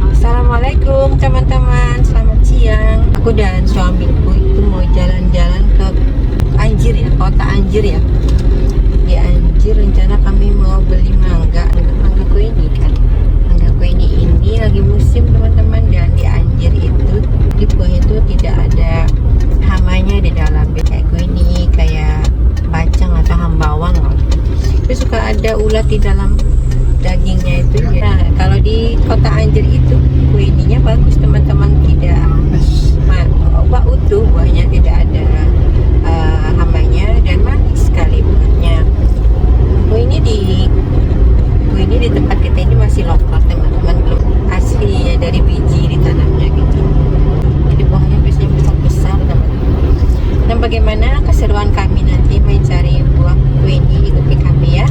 Assalamualaikum teman-teman, selamat siang. Aku dan suamiku itu mau jalan-jalan ke Anjir ya, kota Anjir ya. Di Anjir rencana kami mau beli mangga kuini kan. Mangga kuini ini lagi musim teman-teman, dan di Anjir itu di buahnya itu tidak ada hamanya di dalam, kayak kuini, kayak bacang atau hambawang. Itu suka ada ulat di dalam dagingnya itu. Nah, kalau di kota Anjir itu kuininya bagus teman-teman, tidak utuh, buahnya tidak ada hamanya dan manis sekali buahnya. Kuini di tempat kita ini masih lokal teman-teman, belum asli ya, dari biji ditanamnya gitu. Jadi buahnya biasanya besar-besar teman-teman. Dan bagaimana keseruan kami nanti mencari buah kuini, ikuti kami ya.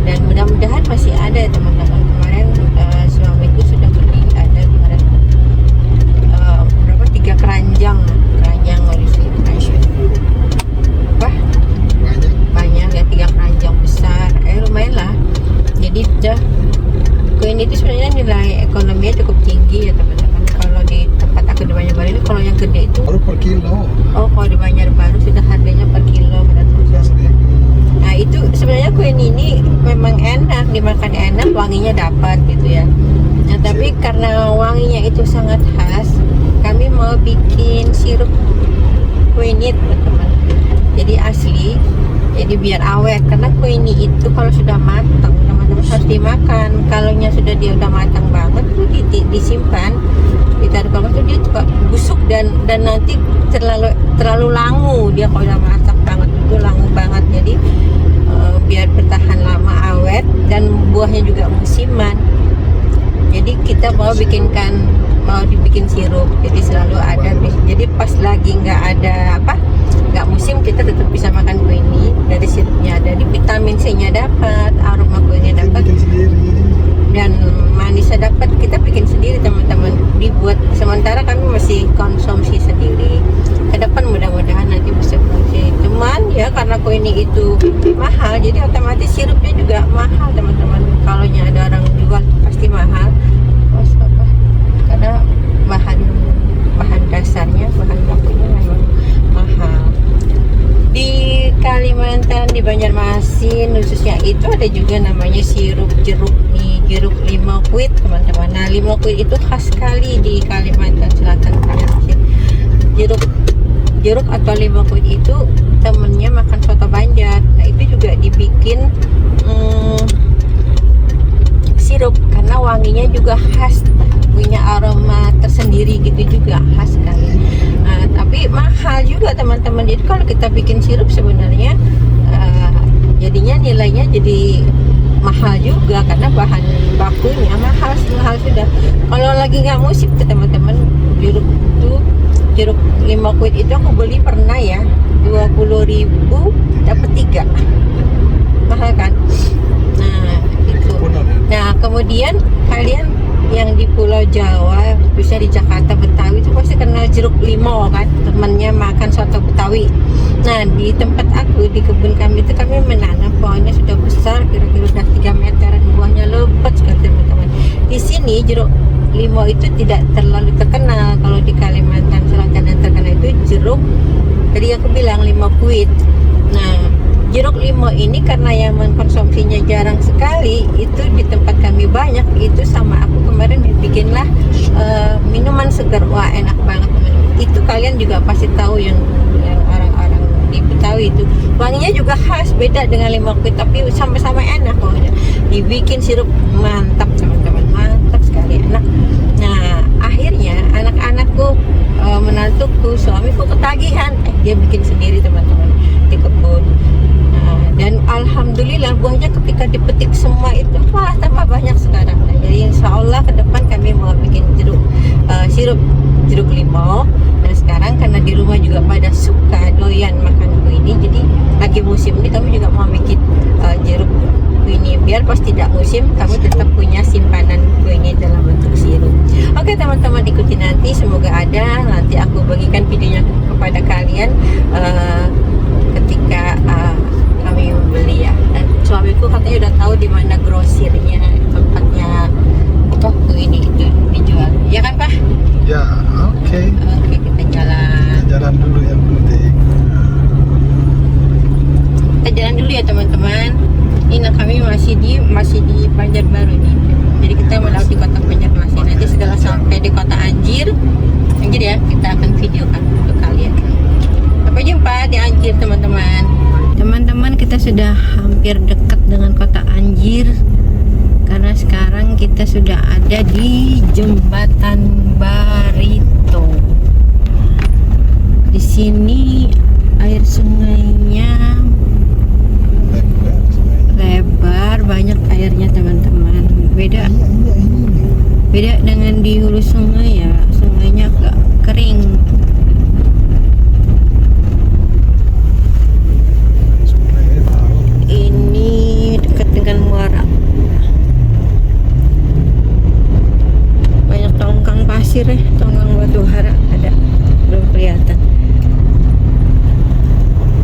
Dan mudah-mudahan masih ada ya teman-teman. Kemarin suamiku sudah beli, ada kemarin berapa, 3 keranjang ngolisi apa banyak ya, 3 keranjang besar, lumayan lah. Jadi udah kuini itu sebenarnya nilai ekonominya cukup tinggi ya teman-teman. Kalau di tempat aku di Banjarbaru ini, kalau yang gede itu per kilo. kalau di Banjarbaru sudah harganya per kilo. Nah itu sebenarnya kuini ini memang enak, dimakan enak, wanginya dapat gitu ya. Nah tapi karena wanginya itu sangat khas, kami mau bikin sirup kuini teman-teman. Jadi asli, jadi biar awet, karena kuini itu kalau sudah matang teman-teman harus dimakan. Kalau sudah dia udah matang banget tuh disimpan, ditaruh banget tuh dia juga busuk dan nanti terlalu langu. Dia kalau udah masak banget itu langu banget. Jadi biar bertahan lama, awet, dan buahnya juga musiman. Jadi kita mau dibikin sirup, jadi selalu ada. Jadi pas lagi nggak musim, kita tetap bisa makan kuini. Dari sirupnya ada, di vitamin C-nya dapat, aroma kuininya dapat, dan manisnya dapat. Kita bikin sendiri teman-teman, dibuat. Sementara kami masih konsumsi sendiri. Ke depan mudah-mudahan nanti bisa konsumsi. Cuman ya karena kuini itu mahal, jadi otomatis sirupnya juga mahal teman-teman. Kalau ada orang jual pasti mahal. Karena bahan dasarnya, bahan bakunya memang mahal. Di Kalimantan, di Banjarmasin khususnya, itu ada juga namanya sirup jeruk nih, jeruk limau kuit teman-teman. Nah limau kuit itu khas sekali di Kalimantan Selatan, Banjarmasin. Jeruk atau limau kuit itu temennya makan soto Banjar. Nah itu juga dibikin sirup, karena wanginya juga khas, punya aroma tersendiri gitu, juga khas sekali. Nah, tapi mahal juga teman-teman. Jadi kalau kita bikin sirup sebenarnya jadinya nilainya jadi mahal juga, karena bahan bakunya mahal sudah. Kalau lagi nggak musim tuh teman-teman, jeruk limau kuit itu aku beli pernah ya, 20.000 dapat 3, mahal kan. Nah itu. Nah kemudian kalian yang di Pulau Jawa, bisa di Jakarta, Betawi itu pasti kenal jeruk limau kan, temannya makan soto Betawi. Nah di tempat aku, di kebun kami itu, kami menanam pohonnya sudah besar, kira-kira udah 3 meteran, buahnya lebat sekali teman-teman. Di sini jeruk limau itu tidak terlalu terkenal. Kalau di Kalimantan Selatan yang terkenal itu jeruk, tadi aku bilang limau kuit. Nah jeruk limau ini karena yang mengkonsumsinya jarang sekali, itu di tempat kami banyak. Itu sama aku kemarin bikinlah minuman segar. Wah enak banget teman-teman. Itu kalian juga pasti tahu, yang orang-orang di Betawi itu wanginya juga khas, beda dengan limau kuit, tapi sama-sama enak pokoknya. Dibikin sirup mantap teman-teman, mantap sekali, enak. Nah akhirnya anak-anakku, menantuku, suamiku ketagihan, dia bikin sendiri teman-teman di kebun. Dan alhamdulillah buahnya ketika dipetik semua itu malah tambah banyak sekarang. Nah, jadi insya Allah ke depan kami mau bikin sirup jeruk limau. Dan sekarang karena di rumah juga pada suka doyan makan kuini, jadi lagi musim ini kami juga mau bikin jeruk kuini, biar pas tidak musim kamu tetap punya simpanan kuini dalam bentuk sirup. Oke teman-teman, ikuti nanti, semoga ada. Nanti aku bagikan videonya kepada kalian ketika kami membeli ya. Dan suamiku katanya udah tahu di mana grosirnya, tempatnya toko ini itu dijual. Ya kan, Pak? Ya, oke. Oke, kita jalan. Kita jalan dulu yang penting. Kita jalan dulu ya teman-teman. Ini kami masih di Banjarbaru nih. Jadi kita melewati kota Banjarmasin. Nanti setelah sampai di kota Anjir ya, kita akan videokan untuk kalian. Sampai jumpa di Anjir teman-teman. Teman-teman, kita sudah hampir dekat dengan kota Anjir. Karena sekarang kita sudah ada di Jembatan Barito. Di sini air sungainya lebar, banyak airnya teman-teman. Beda dengan di hulu sungai ya, sungainya agak kering. Ini dekat dengan muara. Banyak tongkang pasir ya, tongkang batu bara ada, belum kelihatan.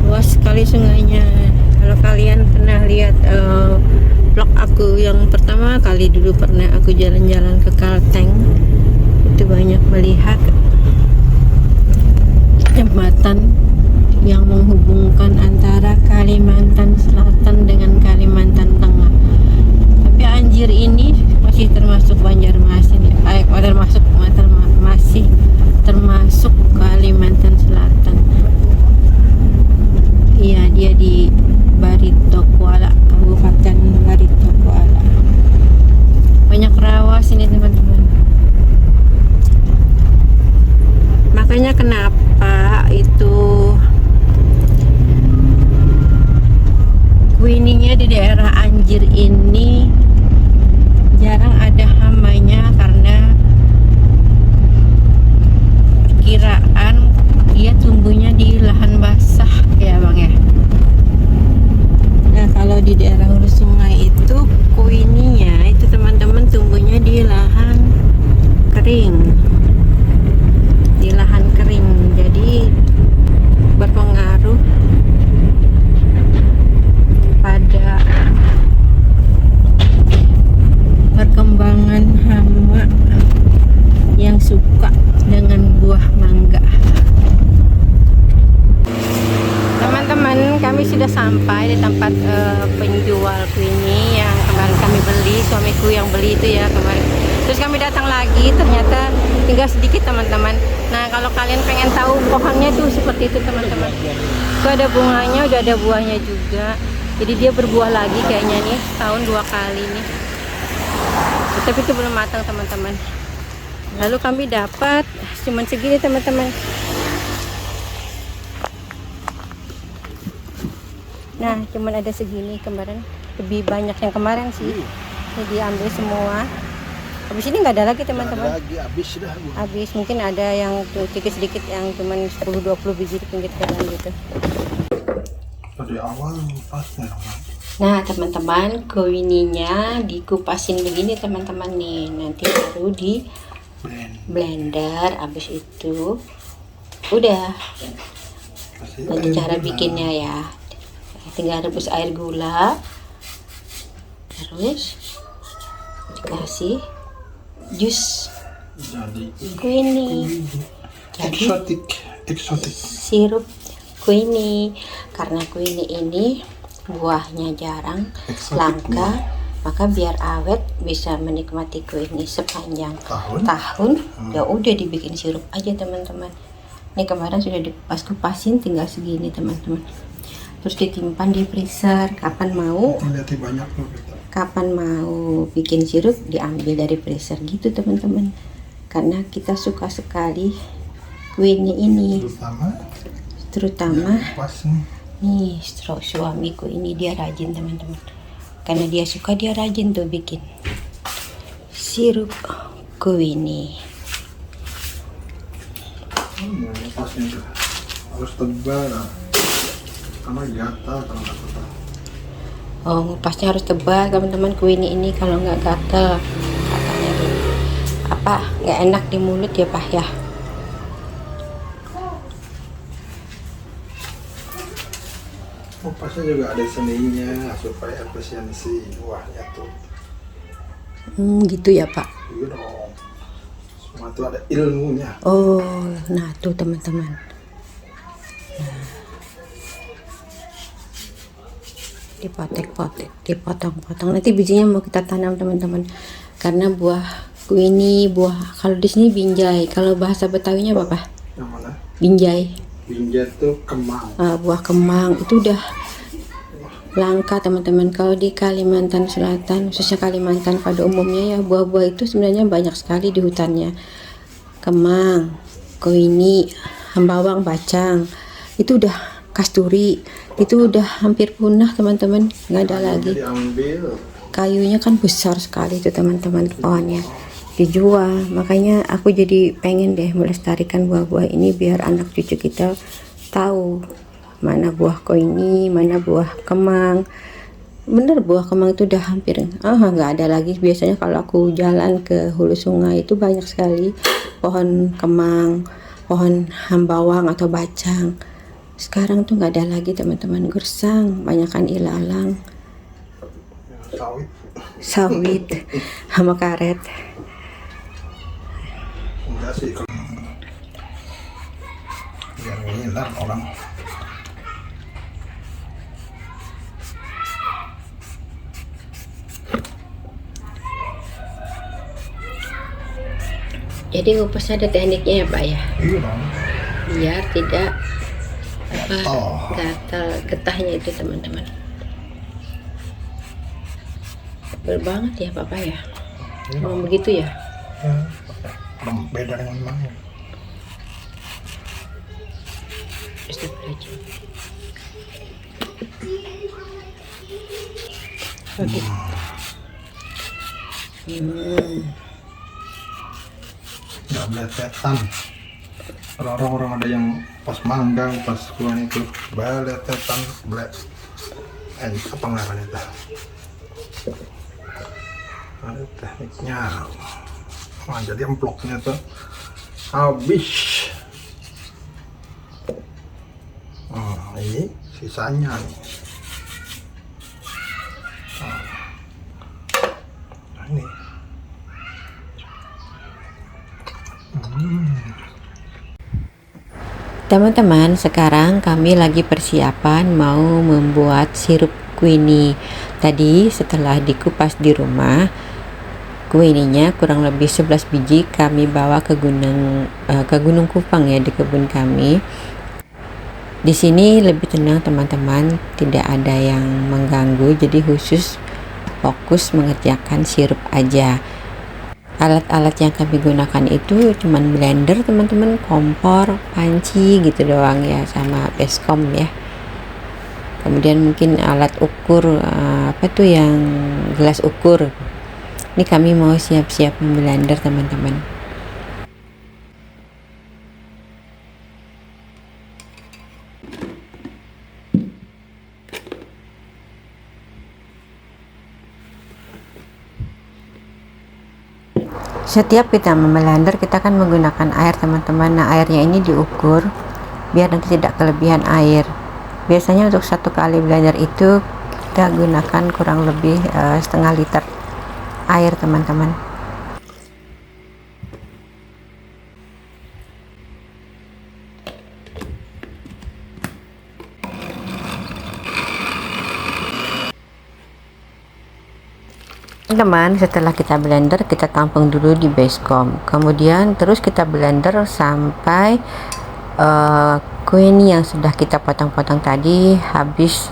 Luas sekali sungainya. Kalau kalian pernah lihat vlog aku yang pertama kali dulu, pernah aku jalan-jalan ke Kalteng, itu banyak melihat jembatan yang menghubungkan antara Kalimantan Selatan dengan Kalimantan Tengah. Tapi Anjir ini masih termasuk Banjarmasin ya, masih termasuk Kalimantan Selatan. Iya, dia di Barito Kuala, Kabupaten Barito Kuala. Banyak rawa sini teman-teman. Makanya kenapa itu Queenie-nya di daerah Anjir ini jarang ada hamanya, karena kiraan dia tumbuhnya di lahan basah ya Bang ya. Nah, kalau di daerah hulu sungai itu Queenie-nya itu teman-teman tumbuhnya di lahan kering. Di lahan kering. Jadi berpengaruh pada perkembangan hama yang suka dengan buah mangga. Teman-teman, kami sudah sampai di tempat penjual Queenie yang kemarin kami beli, suamiku yang beli itu ya kemarin. Terus kami datang lagi, ternyata tinggal sedikit teman-teman. Nah, kalau kalian pengen tahu pohonnya tuh seperti itu teman-teman. Itu ada bunganya, udah ada buahnya juga. Jadi dia berbuah lagi kayaknya nih, setahun 2 kali nih. Tapi itu belum matang teman-teman. Lalu kami dapat cuman segini teman-teman. Nah, cuman ada segini kemarin. Lebih banyak yang kemarin sih. Ini diambil semua. Habis ini nggak ada lagi teman-teman. Habis, mungkin ada yang sedikit-sedikit yang cuman 10-20 biji di pinggir jalan gitu. Dari awal pasnya. Nah teman-teman, Queenie-nya dikupasin begini teman-teman nih. Nanti baru di blender. Habis itu udah. Nanti cara bikinnya ya, tinggal rebus air gula, terus dikasih jus Queenie. Jadi eksotik sirup Queenie. Karena Queenie ini buahnya jarang, langka, maka biar awet bisa menikmati Queenie sepanjang tahun. Ya udah dibikin sirup aja teman-teman. Ini kemarin sudah dikupas-kupasin, tinggal segini teman-teman. Terus ditimpan di freezer. Kapan mau bikin sirup diambil dari freezer gitu teman-teman. Karena kita suka sekali Queenie ini, terutama nih suamiku ini, dia rajin teman-teman. Karena dia suka, dia rajin tuh bikin sirup Queenie. Harus tebal karena gatal kalau nggak tebal. Oh, ngupasnya harus tebal teman-teman. Queenie ini kalau nggak gatal katanya gitu. Apa nggak enak di mulut ya Pak ya. Kupasnya juga ada seninya supaya efisiensi buahnya tuh. Gitu ya Pak. Iya dong. Semua itu ada ilmunya. Oh, nah tuh teman-teman. Dipotek-potek, dipotong-potong. Nanti bijinya mau kita tanam teman-teman. Karena buah ini buah, kalau di sini binjai. Kalau bahasa Betawinya apa Pak? Yang mana? Binjai. Binjai tuh kemang. Buah kemang itu udah langka teman-teman. Kalau di Kalimantan Selatan, khususnya Kalimantan pada umumnya ya, buah-buah itu sebenarnya banyak sekali di hutannya. Kemang, koini, hambawang, bacang, itu udah kasturi, itu udah hampir punah teman-teman, nggak ada lagi. Diambil. Kayunya kan besar sekali itu teman-teman, pohonnya dijual. Makanya aku jadi pengen deh melestarikan buah-buah ini biar anak cucu kita tahu mana buah koini, mana buah kemang. Bener, buah kemang itu udah hampir nggak ada lagi. Biasanya kalau aku jalan ke hulu sungai itu banyak sekali pohon kemang, pohon hambawang atau bacang. Sekarang tuh nggak ada lagi teman-teman. Gersang, banyakan ilalang, sawit sama karet. Enggak sih, biar ngiler orang. Jadi ngupasnya ada tekniknya ya Pak ya, Iya dong. biar tidak Oh. gatal getahnya itu teman-teman. Tebel banget ya Papa ya. Memang begitu ya. Ya, beda dengan mana? Astagfirullahaladzim. Nggak beletetan. Kalau orang-orang ada yang pas manggang, pas kuan itu beletetan, apa ngarannya itu? Ada tekniknya. Wah, jadi emploknya tuh habis. Ini sisanya nih. Nah, ini. Teman-teman, sekarang kami lagi persiapan mau membuat sirup queenie. Tadi setelah dikupas di rumah, queenie-nya kurang lebih 11 biji kami bawa ke Gunung Kupang ya, di kebun kami. Di sini lebih tenang teman-teman, tidak ada yang mengganggu, jadi khusus fokus mengerjakan sirup aja. Alat-alat yang kami gunakan itu cuman blender teman-teman, kompor, panci gitu doang ya, sama baskom ya. Kemudian mungkin alat ukur, apa tuh yang gelas ukur. Ini kami mau siap-siap memblender teman-teman. Setiap kita memblender kita kan menggunakan air teman-teman. Nah, airnya ini diukur biar nanti tidak kelebihan air. Biasanya untuk 1 kali blender itu kita gunakan kurang lebih setengah liter air teman-teman. Teman, setelah kita blender, kita tampung dulu di baskom. Kemudian terus kita blender sampai queenie yang sudah kita potong-potong tadi habis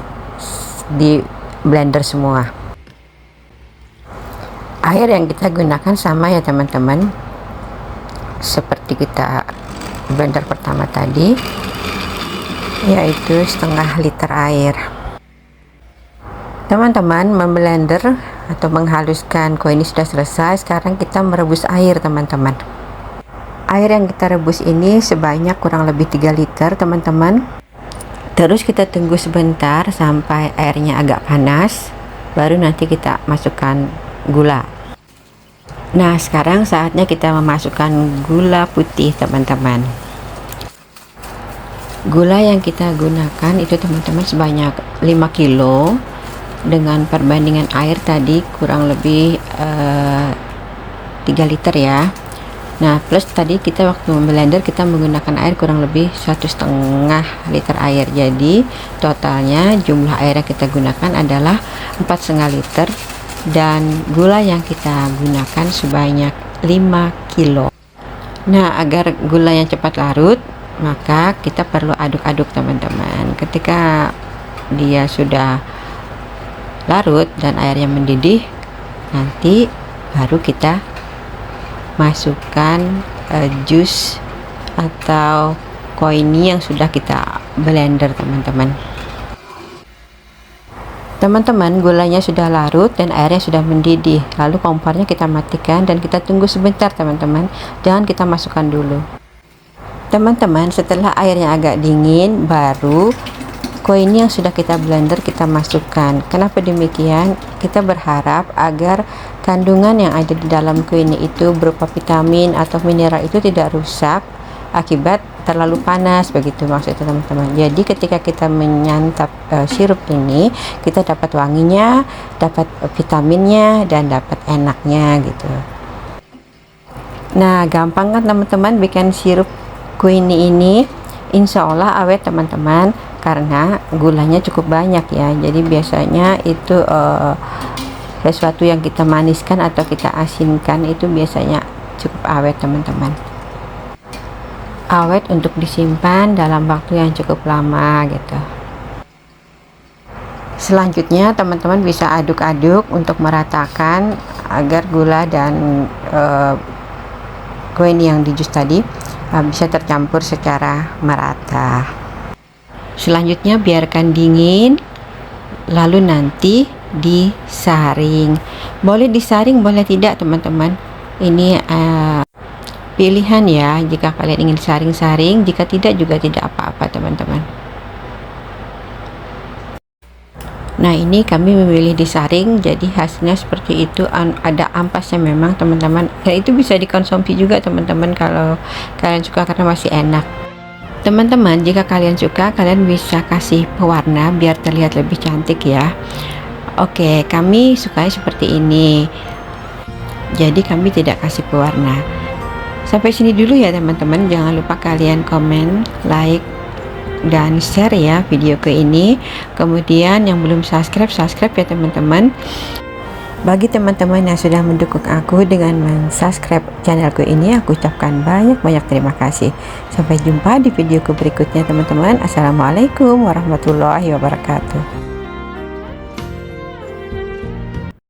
di blender semua. Air yang kita gunakan sama ya teman-teman, seperti kita blender pertama tadi, yaitu setengah liter air. Teman-teman, memblender atau menghaluskan queenie sudah selesai. Sekarang kita merebus air teman-teman. Air yang kita rebus ini sebanyak kurang lebih 3 liter teman-teman. Terus kita tunggu sebentar sampai airnya agak panas, baru nanti kita masukkan gula. Nah, sekarang saatnya kita memasukkan gula putih teman-teman. Gula yang kita gunakan itu teman-teman sebanyak 5 kilo dengan perbandingan air tadi kurang lebih 3 liter ya. Nah, plus tadi kita waktu blender kita menggunakan air kurang lebih 1,5 liter air. Jadi totalnya jumlah air yang kita gunakan adalah 4,5 liter dan gula yang kita gunakan sebanyak 5 kilo. Nah, agar gula yang cepat larut, maka kita perlu aduk-aduk teman-teman. Ketika dia sudah larut dan airnya mendidih, nanti baru kita masukkan jus atau koini yang sudah kita blender teman-teman. Teman-teman, gulanya sudah larut dan airnya sudah mendidih. Lalu kompornya kita matikan dan kita tunggu sebentar teman-teman. Jangan kita masukkan dulu. Teman-teman, setelah airnya agak dingin, baru koini yang sudah kita blender kita masukkan. Kenapa demikian? Kita berharap agar kandungan yang ada di dalam koini itu berupa vitamin atau mineral itu tidak rusak akibat terlalu panas, begitu maksudnya teman-teman. Jadi ketika kita menyantap sirup ini, kita dapat wanginya, dapat vitaminnya, dan dapat enaknya gitu. Nah, gampang kan teman-teman bikin sirup koini ini? Insya Allah awet teman-teman, karena gulanya cukup banyak ya. Jadi biasanya itu sesuatu yang kita maniskan atau kita asinkan itu biasanya cukup awet teman-teman. Awet untuk disimpan dalam waktu yang cukup lama gitu. Selanjutnya teman-teman bisa aduk-aduk untuk meratakan agar gula dan koini yang di jus tadi bisa tercampur secara merata. Selanjutnya biarkan dingin, lalu nanti disaring. Boleh disaring, boleh tidak teman-teman. Ini pilihan ya, jika kalian ingin saring-saring, jika tidak juga tidak apa-apa teman-teman. Nah, ini kami memilih disaring, jadi hasilnya seperti itu. Ada ampasnya memang teman-teman, dan itu bisa dikonsumsi juga teman-teman kalau kalian suka, karena masih enak. Teman-teman, jika kalian suka, kalian bisa kasih pewarna biar terlihat lebih cantik ya. Oke, kami sukanya seperti ini, jadi kami tidak kasih pewarna. Sampai sini dulu ya teman-teman. Jangan lupa kalian komen, like, dan share ya videoku ini. Kemudian yang belum subscribe ya teman-teman. Bagi teman-teman yang sudah mendukung aku dengan subscribe channelku ini, aku ucapkan banyak-banyak terima kasih. Sampai jumpa di videoku berikutnya teman-teman. Assalamualaikum warahmatullahi wabarakatuh.